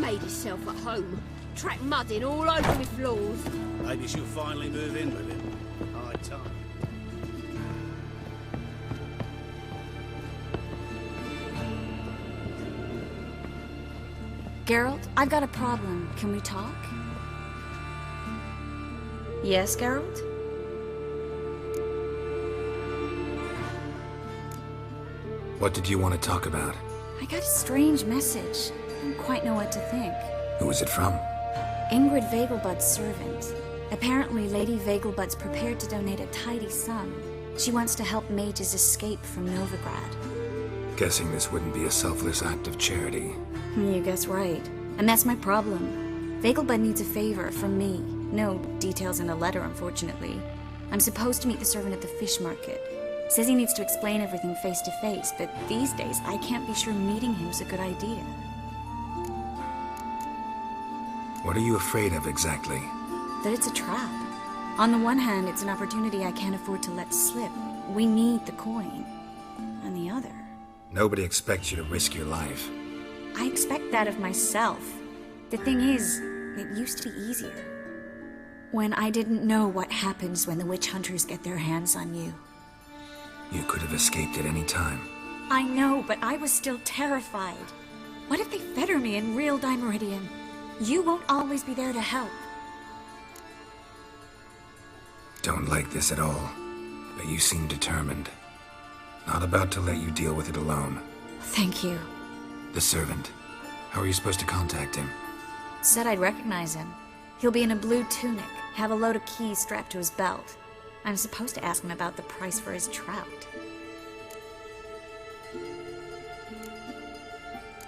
Made herself at home. Track mudding all over me floors. Maybe she'll finally move in with him. High time. Geralt, I've got a problem. Can we talk? Yes, Geralt? What did you want to talk about? I got a strange message. I don't quite know what to think. Who was it from? Ingrid Vegelbud's servant. Apparently, Lady Vegelbud's prepared to donate a tidy sum. She wants to help mages escape from Novigrad. Guessing this wouldn't be a selfless act of charity. You guess right. And that's my problem. Vegelbud needs a favor from me. No details in a letter, unfortunately. I'm supposed to meet the servant at the fish market. Says he needs to explain everything face to face, but these days I can't be sure meeting him's a good idea. What are you afraid of exactly? That it's a trap. On the one hand, it's an opportunity I can't afford to let slip. We need the coin. On the other... Nobody expects you to risk your life. I expect that of myself. The thing is, it used to be easier. When I didn't know what happens when the witch hunters get their hands on you. You could have escaped at any time. I know, but I was still terrified. What if they fetter me in real Dimeridian? You won't always be there to help. Don't like this at all, but you seem determined. Not about to let you deal with it alone. Thank you. The servant. How are you supposed to contact him? Said I'd recognize him. He'll be in a blue tunic, have a load of keys strapped to his belt. I'm supposed to ask him about the price for his trout.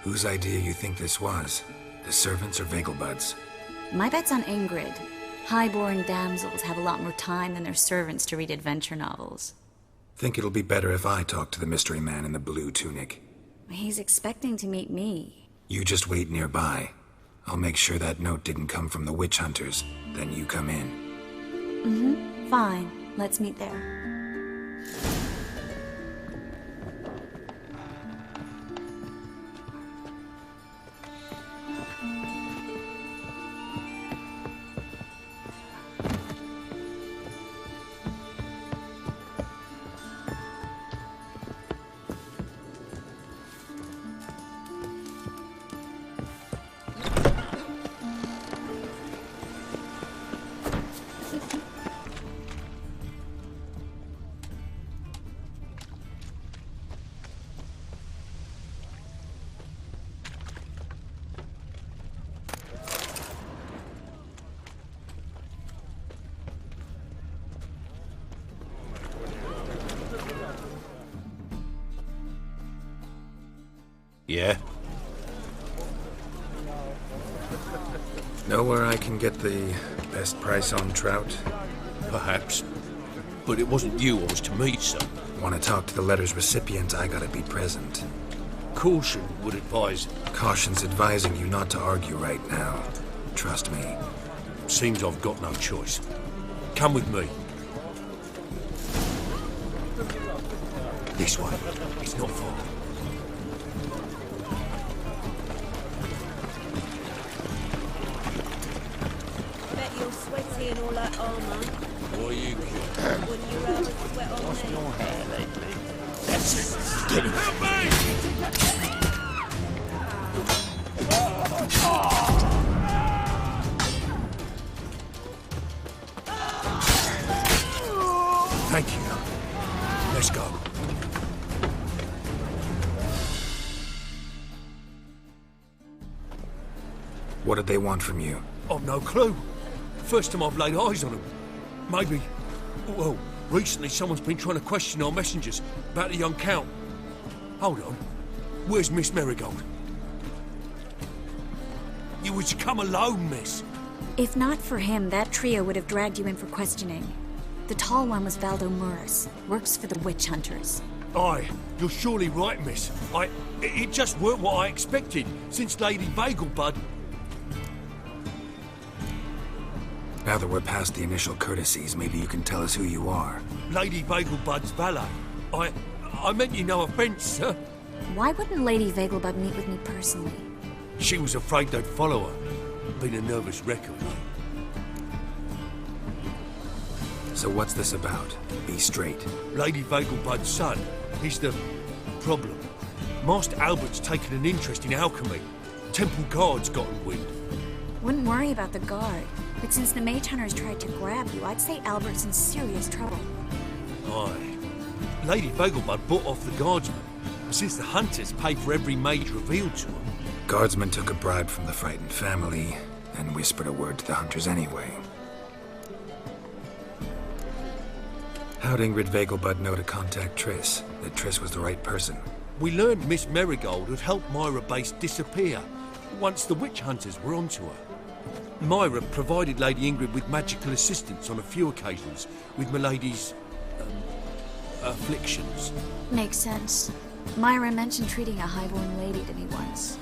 Whose idea you think this was? The servants or Vegelbud's? My bet's on Ingrid. High-born damsels have a lot more time than their servants to read adventure novels. Think it'll be better if I talk to the mystery man in the blue tunic. He's expecting to meet me. You just wait nearby. I'll make sure that note didn't come from the witch hunters. Then you come in. Mm-hmm. Fine. Let's meet there. Yeah? Know where I can get the best price on trout? Perhaps. But it wasn't you I was to meet, sir. Want to talk to the letter's recipient, I gotta be present. Caution would advise. Caution's advising you not to argue right now. Trust me. Seems I've got no choice. Come with me. This way. It's not far. In all that armour. Boy, you When you rather sweat on me. your hair lately. That's it. Get him. Help me! Thank you. Let's go. What did they want from you? I've no clue. First time I've laid eyes on them. Maybe... Well, recently someone's been trying to question our messengers about the young Count. Hold on. Where's Miss Marigold? You was to come alone, miss. If not for him, that trio would have dragged you in for questioning. The tall one was Valdo Muris. Works for the witch hunters. Aye, you're surely right, miss. It just weren't what I expected, since Lady Vegelbud... Now that we're past the initial courtesies, maybe you can tell us who you are. Lady Vegelbud's valet. I meant you no offence, sir. Why wouldn't Lady Vegelbud meet with me personally? She was afraid they'd follow her. Been a nervous wreck of late. So what's this about? Be straight. Lady Vegelbud's son, he's the problem. Master Albert's taken an interest in alchemy. Temple guards got him wind. Wouldn't worry about the guard, but since the mage hunters tried to grab you, I'd say Albert's in serious trouble. Aye. Lady Vegelbud bought off the guardsmen, since the hunters pay for every mage revealed to them. Guardsmen took a bribe from the frightened family and whispered a word to the hunters anyway. How'd Ingrid Vegelbud know to contact Triss? That Triss was the right person? We learned Miss Marigold had helped Myra Base disappear once the witch hunters were onto her. Myra provided Lady Ingrid with magical assistance on a few occasions with Milady's afflictions. Makes sense. Myra mentioned treating a highborn lady to me once.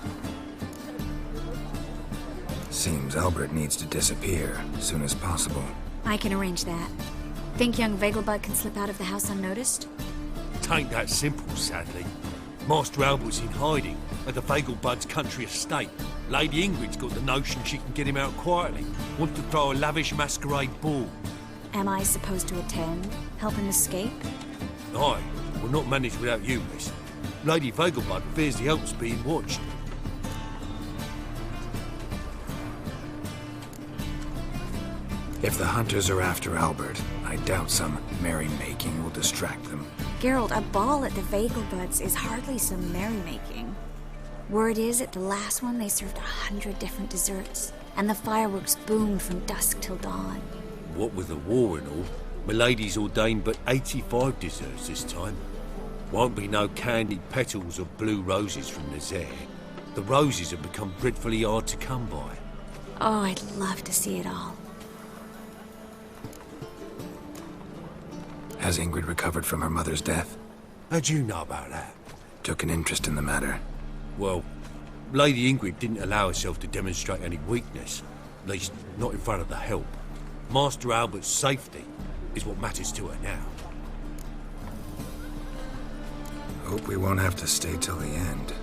Seems Albert needs to disappear as soon as possible. I can arrange that. Think young Vegelbud can slip out of the house unnoticed? Tain't that simple, sadly. Master Albert's in hiding at the Vegelbud's country estate. Lady Ingrid's got the notion she can get him out quietly. Wants to throw a lavish masquerade ball. Am I supposed to attend? Help him escape? Aye, we'll not manage without you, miss. Lady Vegelbud fears the help's being watched. If the hunters are after Albert, I doubt some merrymaking will distract them. Geralt, a ball at the Vegelbuds is hardly some merrymaking. Word is, at the last one they served 100 different desserts, and the fireworks boomed from dusk till dawn. What with the war and all, Milady's ordained but 85 desserts this time. Won't be no candied petals or blue roses from Nazaire. The roses have become dreadfully hard to come by. Oh, I'd love to see it all. Has Ingrid recovered from her mother's death? How'd you know about that? Took an interest in the matter. Well, Lady Ingrid didn't allow herself to demonstrate any weakness. At least, not in front of the help. Master Albert's safety is what matters to her now. Hope we won't have to stay till the end.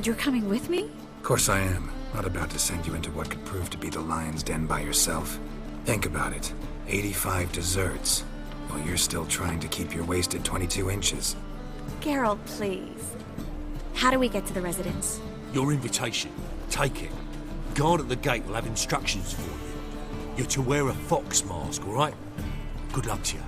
You're coming with me? Of course I am. Not about to send you into what could prove to be the lion's den by yourself. Think about it. 85 desserts. While you're still trying to keep your waist at 22 inches. Geralt, please. How do we get to the residence? Your invitation. Take it. Guard at the gate will have instructions for you. You're to wear a fox mask, all right? Good luck to you.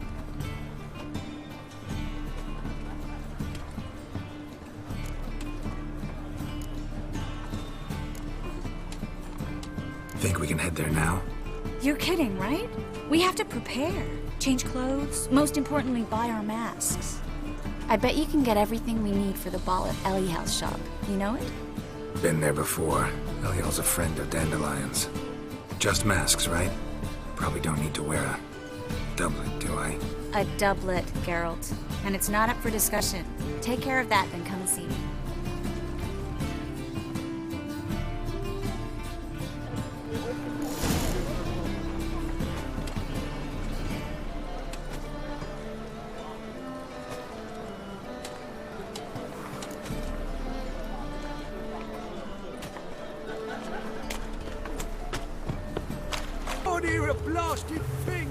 Think we can head there now? You're kidding, right? We have to prepare. Change clothes, most importantly, buy our masks. I bet you can get everything we need for the ball at Eliel's shop. You know it? Been there before. Eliel's a friend of Dandelion's. Just masks, right? Probably don't need to wear a doublet, do I? A doublet, Geralt. And it's not up for discussion. Take care of that, then come and see me. Oh, hear a blasted thing!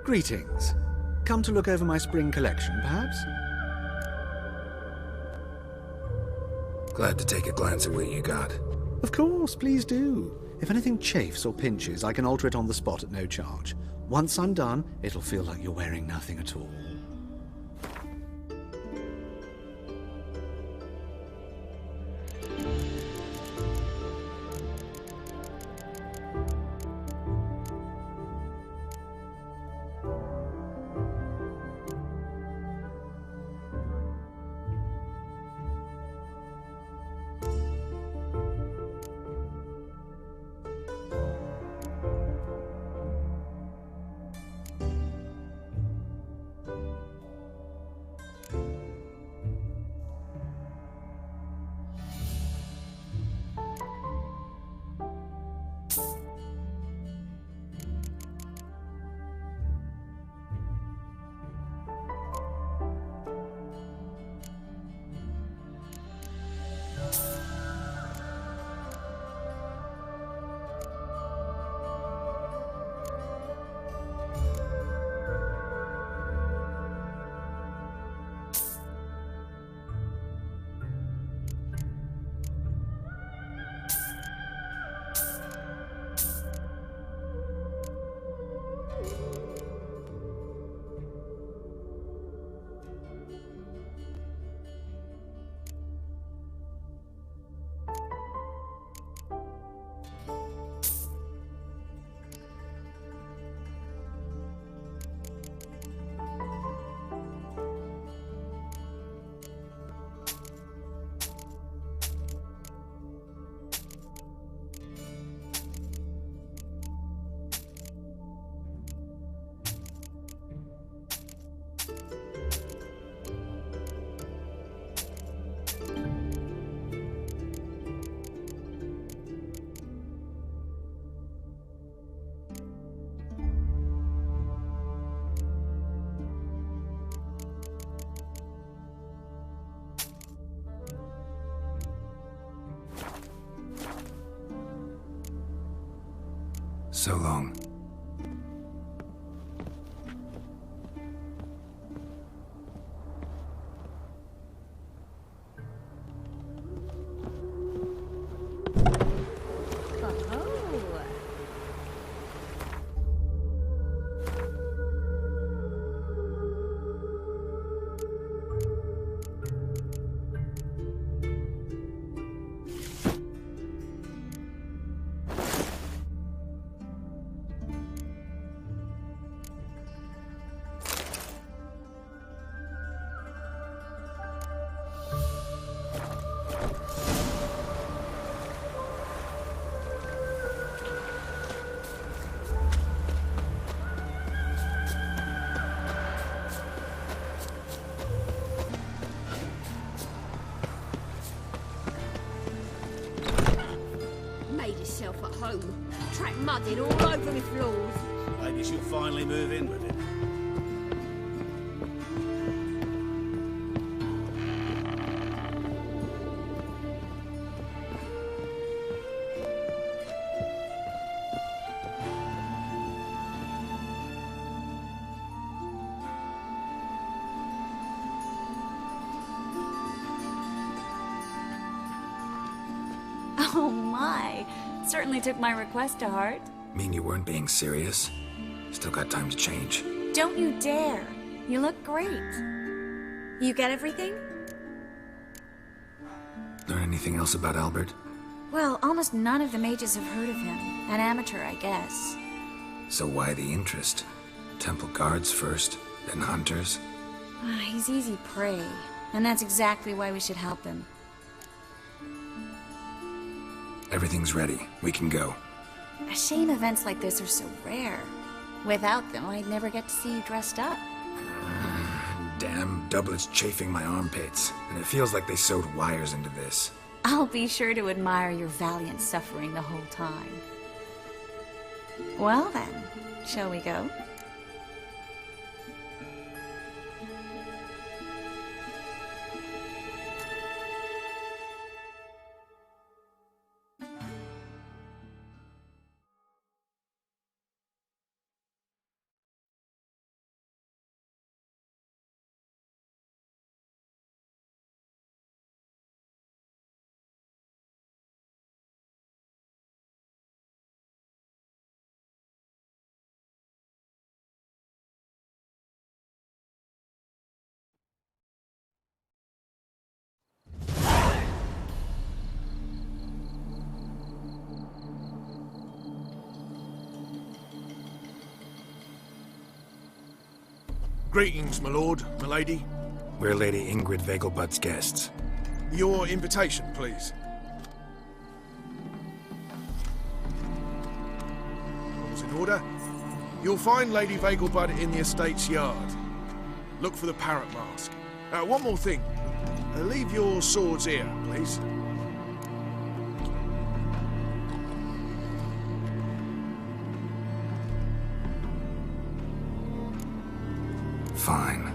Greetings. Come to look over my spring collection, perhaps? Glad to take a glance at what you got. Of course, please do. If anything chafes or pinches, I can alter it on the spot at no charge. Once I'm done, it'll feel like you're wearing nothing at all. So long. Made yourself at home. Track mudding all over me floors. Maybe she'll finally move in with it. Oh my. Certainly took my request to heart. Mean you weren't being serious? Still got time to change. Don't you dare. You look great. You get everything? Learn anything else about Albert? Well, almost none of the mages have heard of him. An amateur, I guess. So why the interest? Temple guards first, then hunters? He's easy prey. And that's exactly why we should help him. Everything's ready. We can go. A shame events like this are so rare. Without them, I'd never get to see you dressed up. Damn doublet's chafing my armpits, and it feels like they sewed wires into this. I'll be sure to admire your valiant suffering the whole time. Well then, shall we go? Greetings, my lord, my lady. We're Lady Ingrid Vegelbud's guests. Your invitation, please. All's in order. You'll find Lady Vegelbud in the estate's yard. Look for the parrot mask. One more thing. Leave your swords here, please. Fine.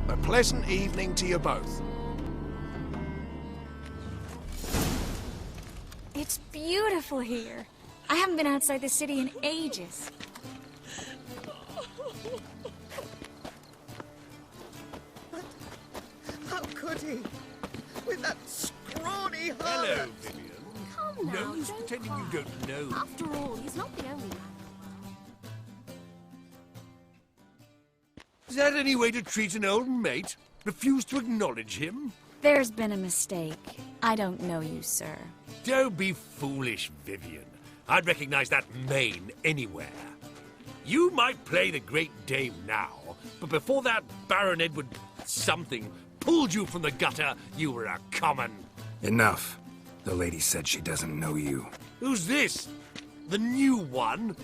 A pleasant evening to you both. It's beautiful here. I haven't been outside the city in ages. How could he? With that scrawny heart! Hello, Vivian. Come now, No use don't pretending cry. you don't know. After all, he's not the only one. Is that any way to treat an old mate? Refuse to acknowledge him? There's been a mistake. I don't know you, sir. Don't be foolish, Vivian. I'd recognize that mane anywhere. You might play the Great Dame now, but before that Baron Edward something pulled you from the gutter, you were a common. Enough. The lady said she doesn't know you. Who's this? The new one?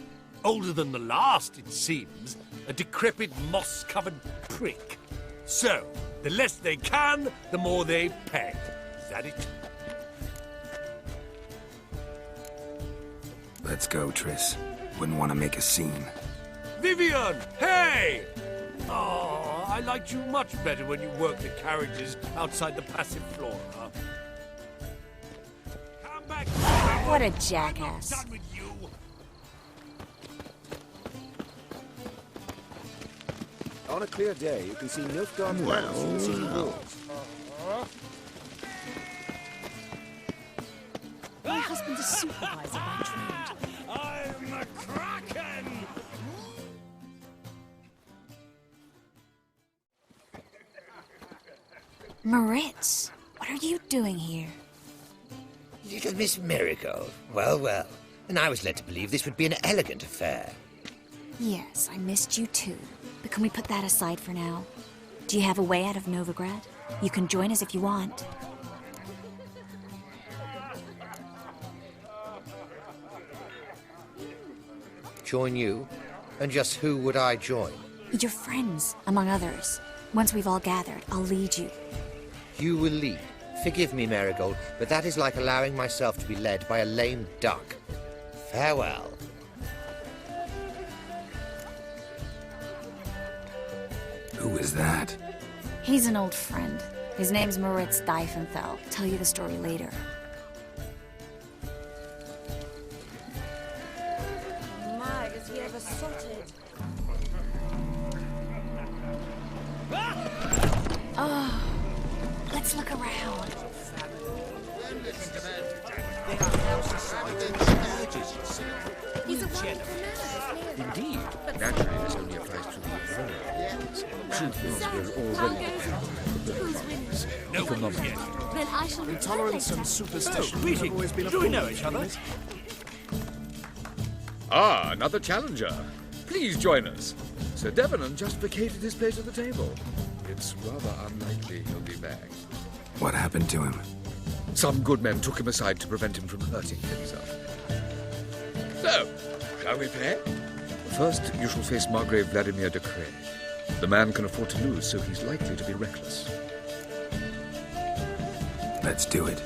Older than the last, it seems. A decrepit, moss-covered prick. So, the less they can, the more they pay. Is that it? Let's go, Triss. Wouldn't want to make a scene. Vivian! Hey! Oh, I liked you much better when you worked the carriages outside the passive flora. Come back! What a I'm not jackass. done with you. On a clear day, you can see Nilfgaard Palace from the city walls. My husband's a supervisor by trade. I'm a Kraken! Moritz, what are you doing here? Little Miss Marigold. Well, well. And I was led to believe this would be an elegant affair. Yes, I missed you too. But can we put that aside for now? Do you have a way out of Novigrad? You can join us if you want. Join you? And just who would I join? Your friends, among others. Once we've all gathered, I'll lead you. You will lead. Forgive me, Marigold, but that is like allowing myself to be led by a lame duck. Farewell. Who is that? He's an old friend. His name's Moritz Diefenthal. Tell you the story later. My, is he ever sorted? Oh, let's look around. He's a wonderful man. Indeed. Naturally, this only applies to the authorities. Truth is, we're already economic. Then I shall Intolerance and superstition have always been a Do we know each other? Ah, another challenger. Please join us. Sir Devenant just vacated his place at the table. It's rather unlikely he'll be back. What happened to him? Some good men took him aside to prevent him from hurting himself. So, shall we play? First, you shall face Margrave Vladimir de Cray. The man can afford to lose, so he's likely to be reckless. Let's do it.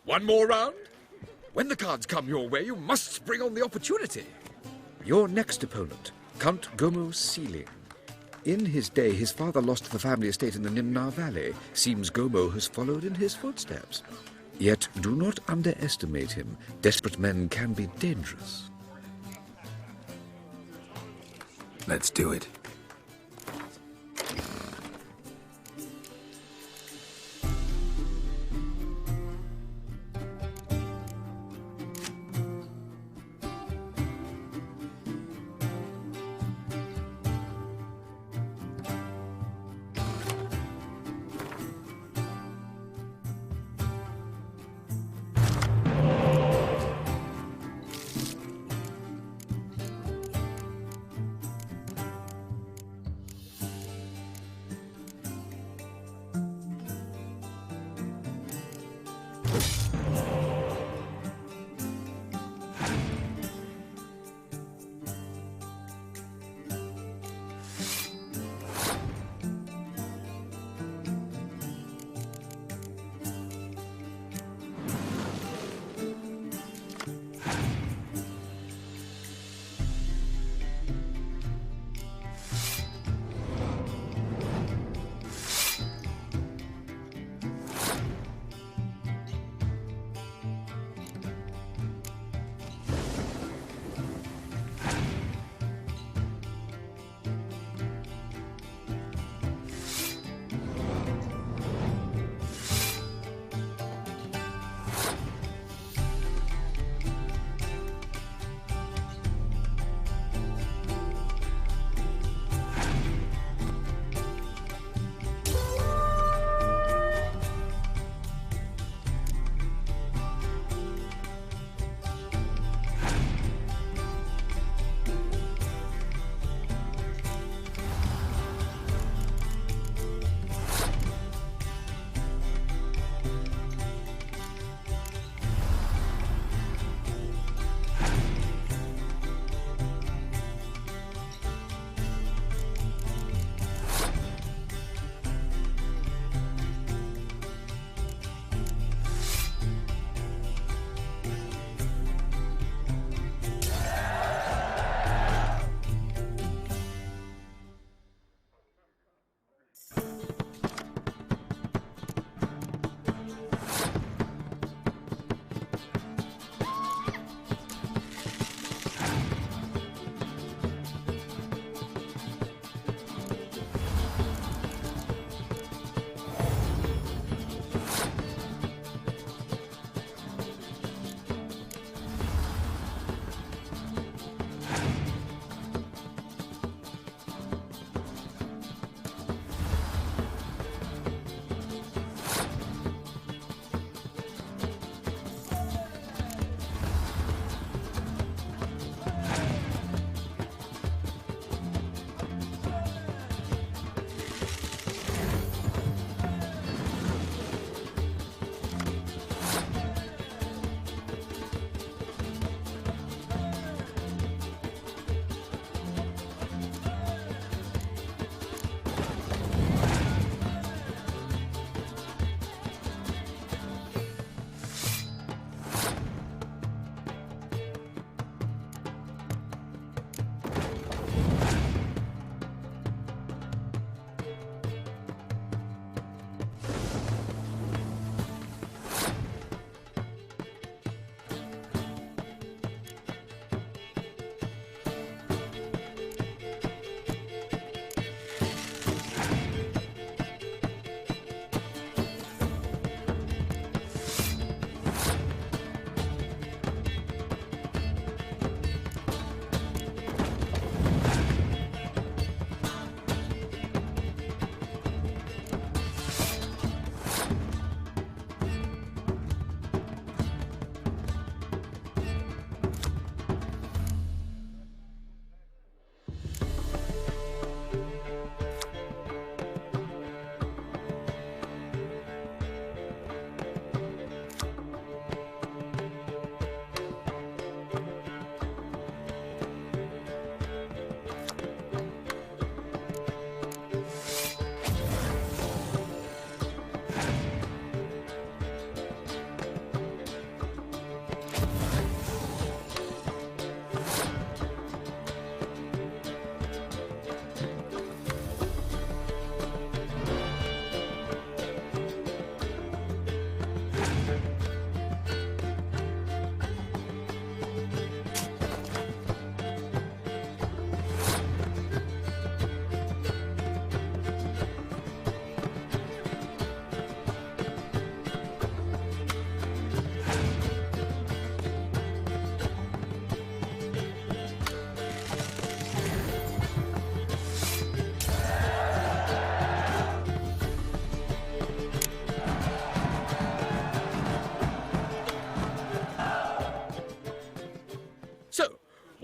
One more round? When the cards come your way, you must spring on the opportunity. Your next opponent, Count Gomo Sealing. In his day, his father lost the family estate in the Nimnar Valley. Seems Gomo has followed in his footsteps. Yet do not underestimate him. Desperate men can be dangerous. Let's do it.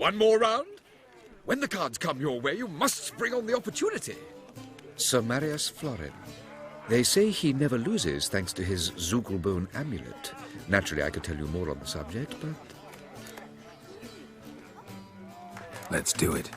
One more round? When the cards come your way, you must spring on the opportunity. Sir Marius Florin. They say he never loses thanks to his Zugelbone amulet. Naturally, I could tell you more on the subject, but... Let's do it.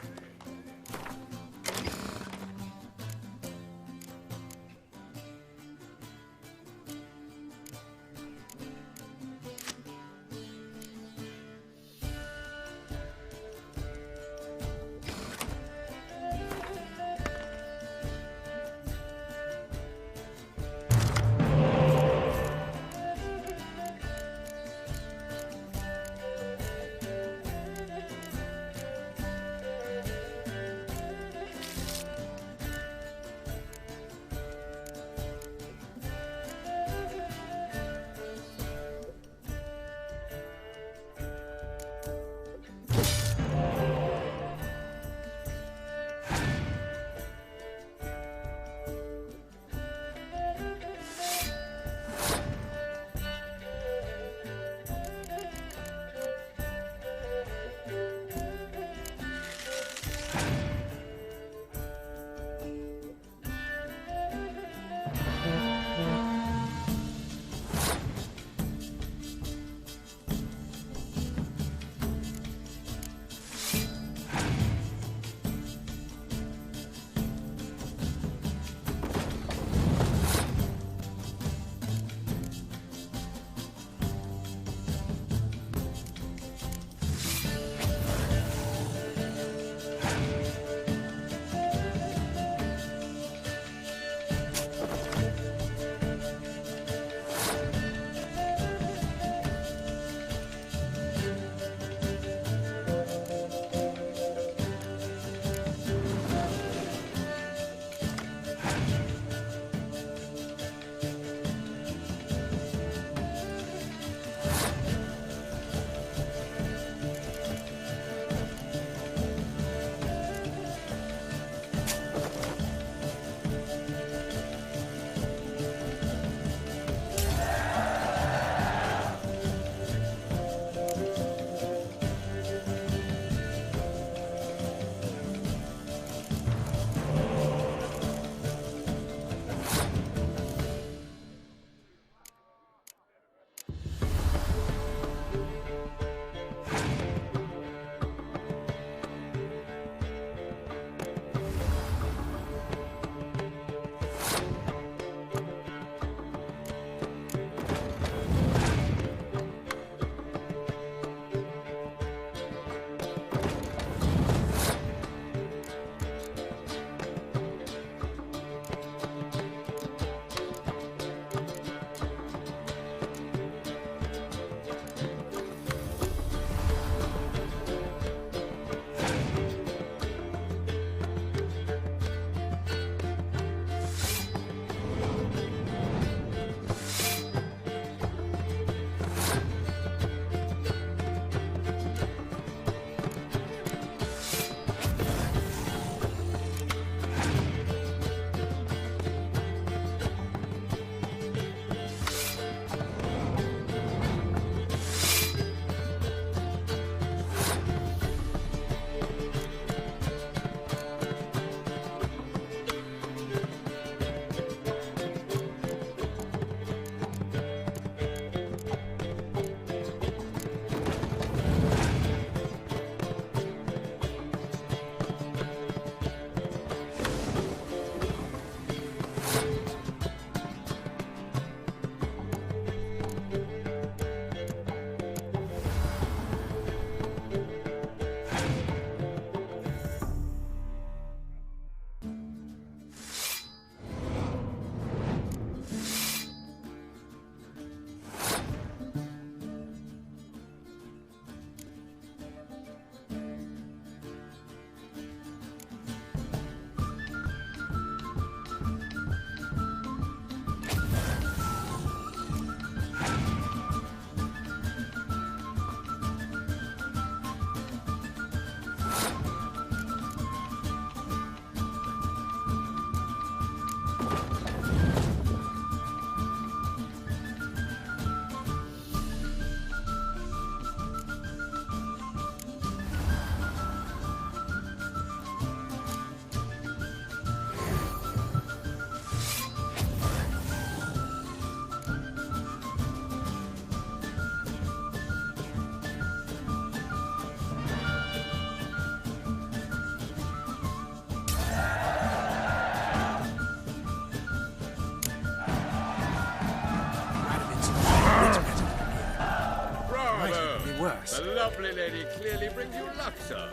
The lovely lady clearly brings you luck, sir.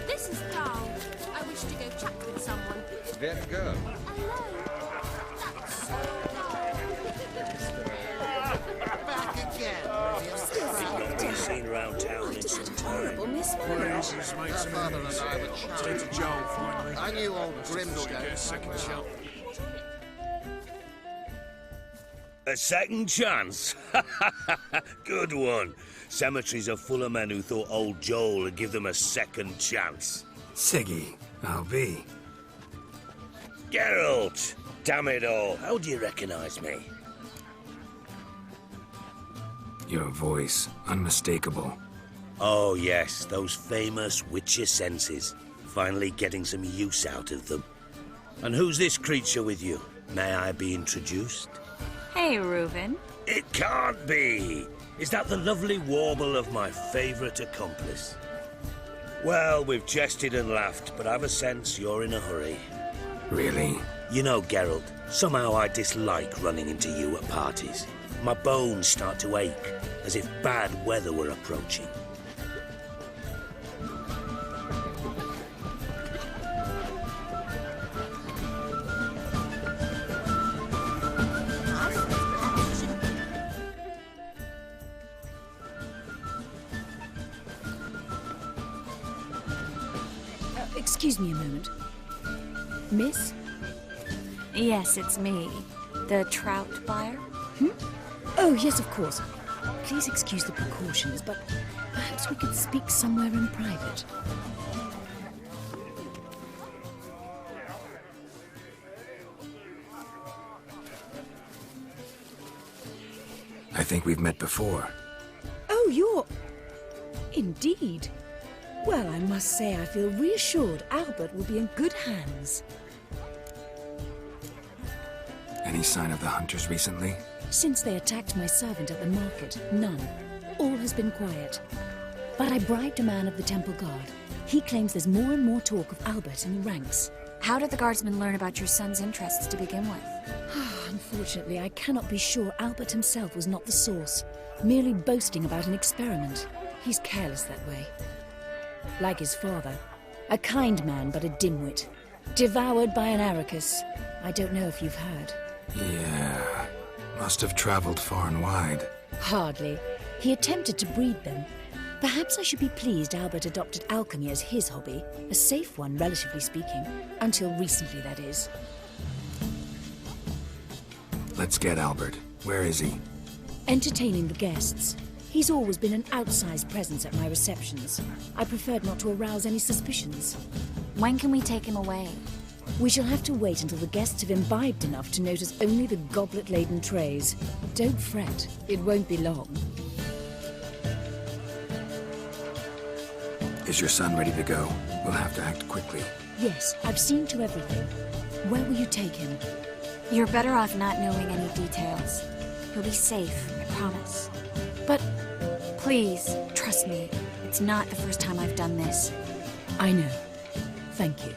This is Carl. I wish to go chat with someone. Then go. Hello. That's so Back again. Not been seen around town in some time. horrible mismarriage. Her father and I were Take to chatting. Joel, finally. I knew old Thought you'd Grimstone get a second quite well. chance. A second chance? Good one. Cemeteries are full of men who thought old Joel would give them a second chance. Siggy, I'll be. Geralt! Damn it all, how do you recognize me? Your voice, unmistakable. Oh yes, those famous witcher senses. Finally getting some use out of them. And who's this creature with you? May I be introduced? Hey, Reuben. It can't be! Is that the lovely warble of my favourite accomplice? Well, we've jested and laughed, but I've a sense you're in a hurry. Really? You know, Geralt, somehow I dislike running into you at parties. My bones start to ache, as if bad weather were approaching. Excuse me a moment. Miss? Yes, it's me. The trout buyer? Oh, yes, of course. Please excuse the precautions, but perhaps we could speak somewhere in private. I think we've met before. Oh, you're... Indeed. Well, I must say I feel reassured Albert will be in good hands. Any sign of the hunters recently? Since they attacked my servant at the market, none. All has been quiet. But I bribed a man of the Temple Guard. He claims there's more and more talk of Albert in the ranks. How did the guardsmen learn about your son's interests to begin with? Unfortunately, I cannot be sure Albert himself was not the source, merely boasting about an experiment. He's careless that way. Like his father. A kind man, but a dimwit. Devoured by an Arrakis. I don't know if you've heard. Yeah. Must have traveled far and wide. Hardly. He attempted to breed them. Perhaps I should be pleased Albert adopted alchemy as his hobby. A safe one, relatively speaking. Until recently, that is. Let's get Albert. Where is he? Entertaining the guests. He's always been an outsized presence at my receptions. I preferred not to arouse any suspicions. When can we take him away? We shall have to wait until the guests have imbibed enough to notice only the goblet-laden trays. Don't fret, it won't be long. Is your son ready to go? We'll have to act quickly. Yes, I've seen to everything. Where will you take him? You're better off not knowing any details. He'll be safe, I promise. But... Please, trust me. It's not the first time I've done this. I know. Thank you.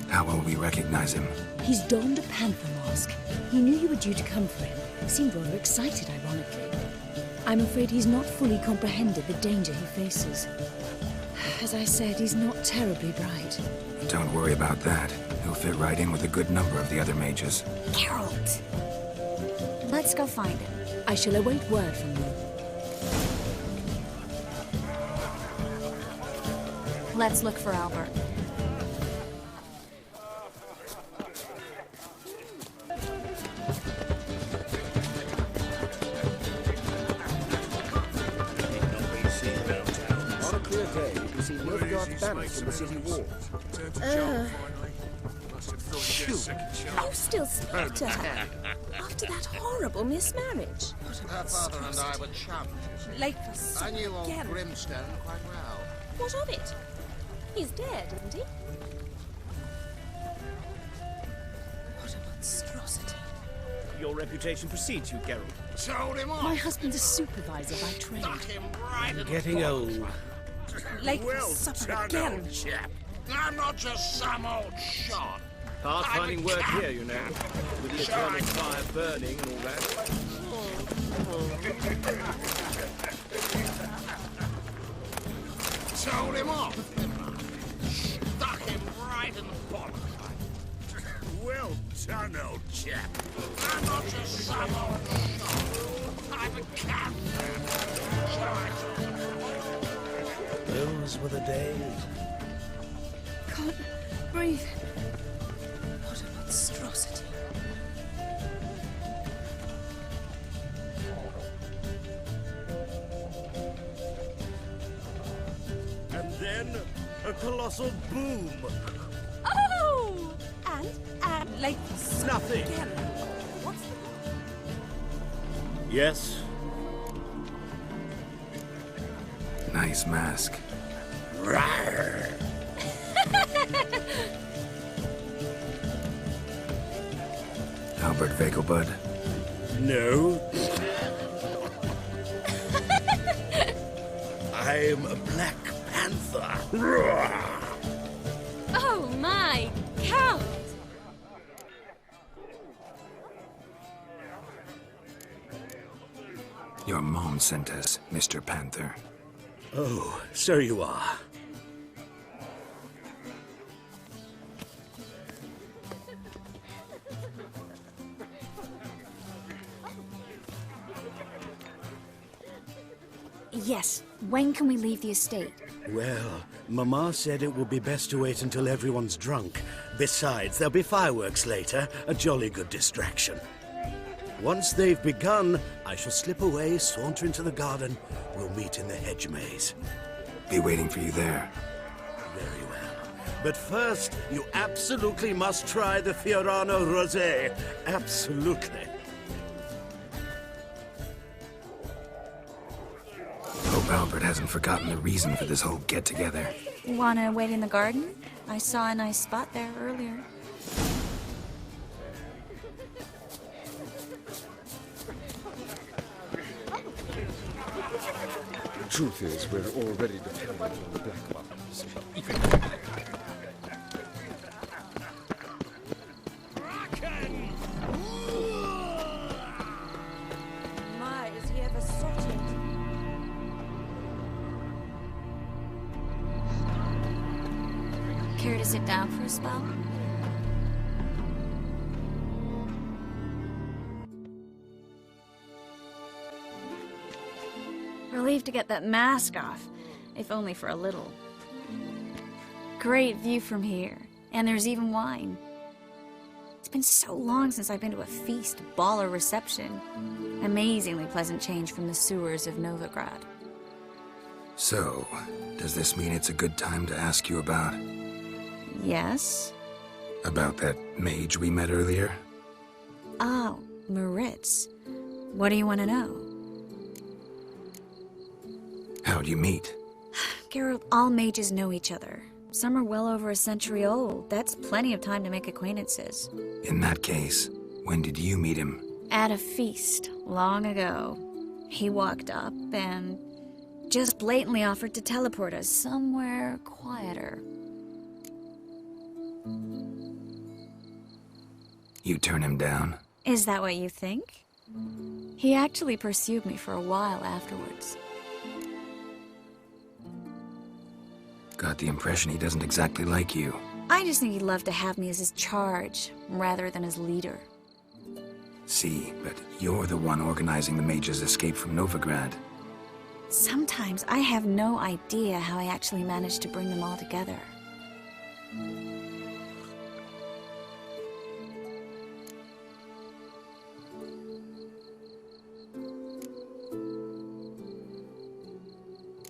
How will we recognize him? He's donned a panther mask. He knew you were due to come for him. Seemed rather excited, ironically. I'm afraid he's not fully comprehended the danger he faces. As I said, he's not terribly bright. Don't worry about that. He'll fit right in with a good number of the other mages. Geralt! Let's go find him. I shall await word from you. Let's look for Albert. On a clear day, you can see Nilfgaard's banners from the city walls. You still speak to her after that horrible mismarriage. Her father and I were chums, you see. Late for I supper knew old again. Grimstone quite well. What of it? He's dead, isn't he? What a monstrosity. Your reputation precedes you, Geralt. Sold him off. My husband's a supervisor by trade. Stuck him right in the Getting foot. old. Late for supper again. Chap. I'm not just some old shot. Hard finding work here, you know. With the eternal fire burning and all that. Told him off. Stuck him right in the bottom. Well done, old chap. I'm not your son or I'm a cat. Those were the days. Can't breathe. What a monstrosity. And then a colossal boom. Oh! And like... Nothing. Again. What's the... Yes? Nice mask. Rawr. Albert Vegelbud? No. I'm a Black Panther. Rawr. Oh my Count! Your mom sent us, Mr. Panther. Oh, so you are. Yes, when can we leave the estate? Well, Mama said it would be best to wait until everyone's drunk. Besides, there'll be fireworks later, a jolly good distraction. Once they've begun, I shall slip away, saunter into the garden. We'll meet in the hedge maze. Be waiting for you there. Very well. But first, you absolutely must try the Fiorano Rosé. Absolutely. Hope Albert hasn't forgotten the reason for this whole get-together. Wanna wait in the garden? I saw a nice spot there earlier. The truth is, we're already dependent on the black ones. My, is he ever sorted? Care to sit down for a spell? Relieved to get that mask off, if only for a little. Great view from here, and there's even wine. It's been so long since I've been to a feast, ball, or reception. Amazingly pleasant change from the sewers of Novigrad. So, does this mean it's a good time to ask you about... Yes? About that mage we met earlier? Oh, Maritz. What do you want to know? How'd you meet? Geralt, all mages know each other. Some are well over a century old. That's plenty of time to make acquaintances. In that case, when did you meet him? At a feast, long ago. He walked up and just blatantly offered to teleport us somewhere quieter. You turn him down? Is that what you think? He actually pursued me for a while afterwards. Got the impression he doesn't exactly like you. I just think he'd love to have me as his charge, rather than his leader. See, but you're the one organizing the mage's escape from Novigrad. Sometimes I have no idea how I actually managed to bring them all together.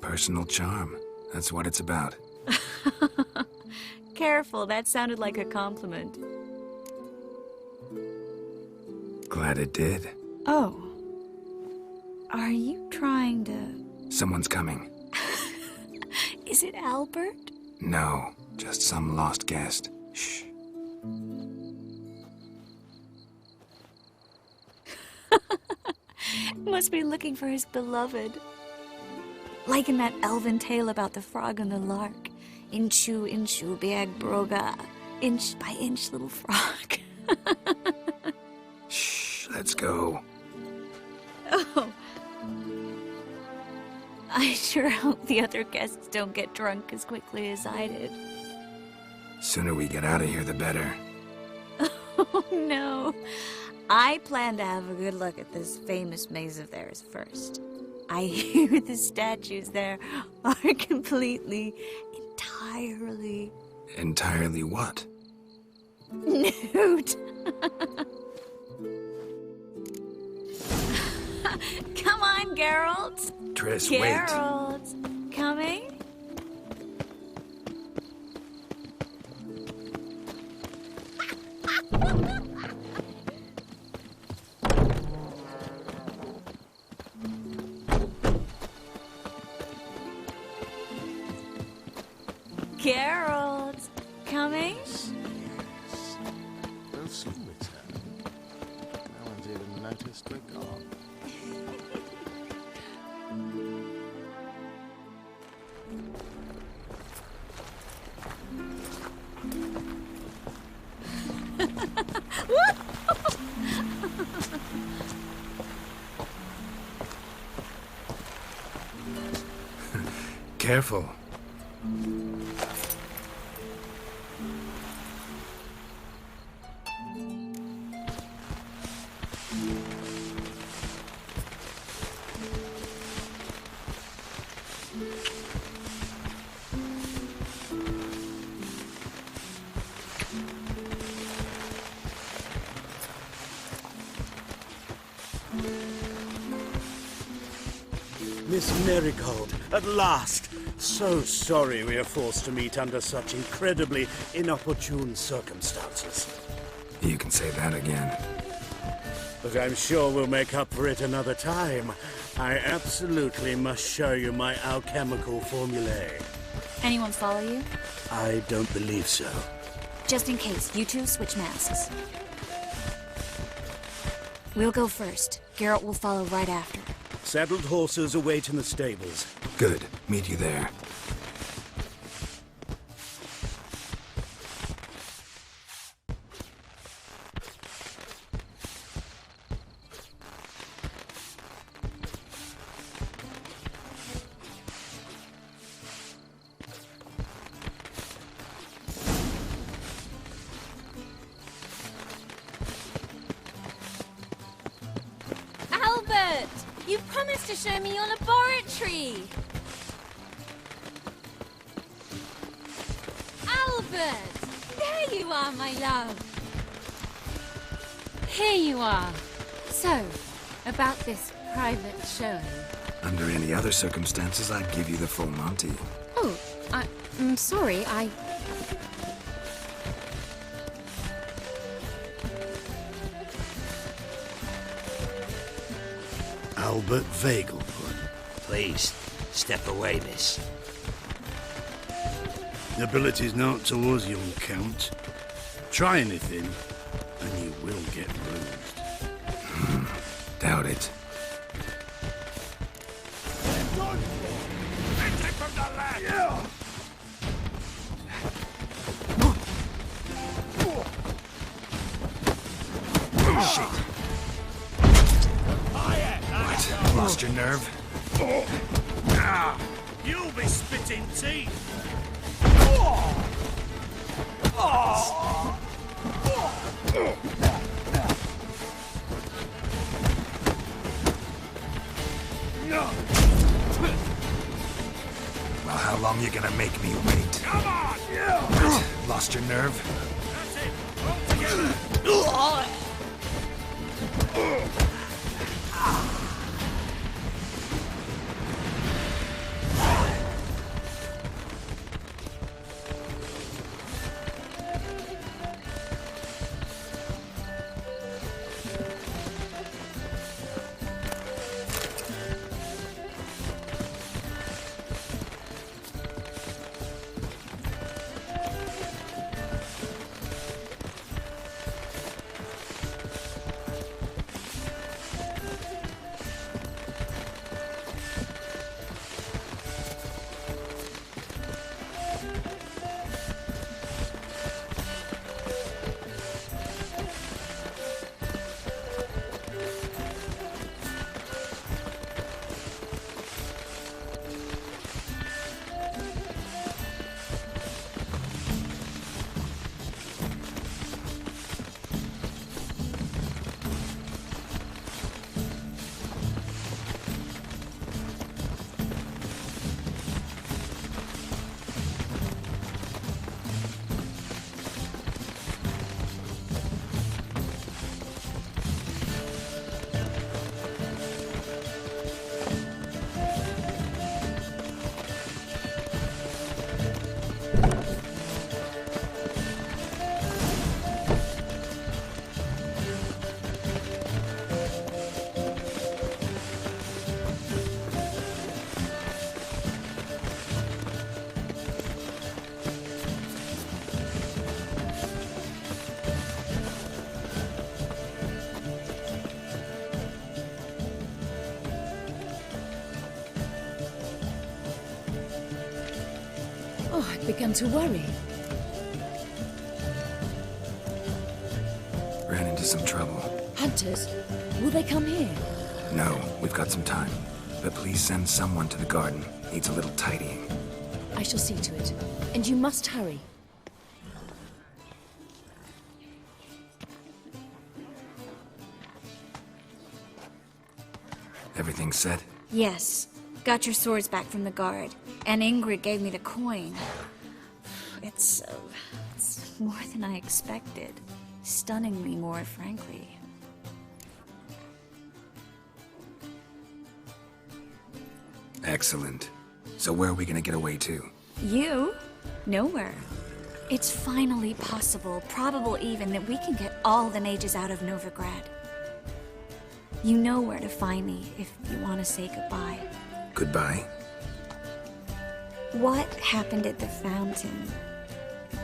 Personal charm. That's what it's about. Careful, that sounded like a compliment. Glad it did. Oh. Are you trying to... Someone's coming. Is it Albert? No, just some lost guest. Shh. Must be looking for his beloved. Like in that elven tale about the frog and the lark. Inchu, inchu, beag broga. inch by inch little frog. Shh, let's go. Oh. I sure hope the other guests don't get drunk as quickly as I did. Sooner we get out of here, the better. Oh, no. I plan to have a good look at this famous maze of theirs first. I hear the statues there are completely, entirely... Entirely what? Nude. Come on, Geralt. Triss, Geralt. Coming? Geralt, coming? They'll soon return. No one's even noticed we're gone. Careful. Miss Marigold, at last! So sorry we are forced to meet under such incredibly inopportune circumstances. You can say that again. But I'm sure we'll make up for it another time. I absolutely must show you my alchemical formulae. Anyone follow you? I don't believe so. Just in case, you two switch masks. We'll go first. Geralt will follow right after. Saddled horses await in the stables. Good. Meet you there. Albert! You promised to show me your laboratory! Albert! There you are, my love! Here you are. So, about this private showing. Under any other circumstances, I'd give you the full Monty. Oh, I'm sorry, Albert Vegelbud. Please, step away, miss. The ability's not towards young Count. Try anything, and you will get bruised. Doubt it. Shit. What? Lost your nerve? You'll be spitting teeth. Well, how long you gonna make me wait? Come on! What? Lost your nerve? That's it. All together. Oh, I'd begun to worry. Ran into some trouble. Hunters? Will they come here? No, we've got some time. But please send someone to the garden. Needs a little tidying. I shall see to it. And you must hurry. Everything set? Yes. Got your swords back from the guard. And Ingrid gave me the coin. It's more than I expected. Stunningly more, frankly. Excellent. So where are we gonna get away to? You? Nowhere. It's finally possible, probable even, that we can get all the mages out of Novigrad. You know where to find me if you want to say goodbye. Goodbye? What happened at the fountain?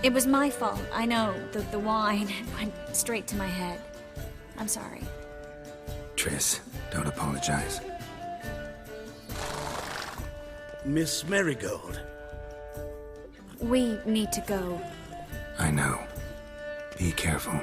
It was my fault, I know. The wine went straight to my head. I'm sorry. Triss, don't apologize. Miss Marigold. We need to go. I know. Be careful.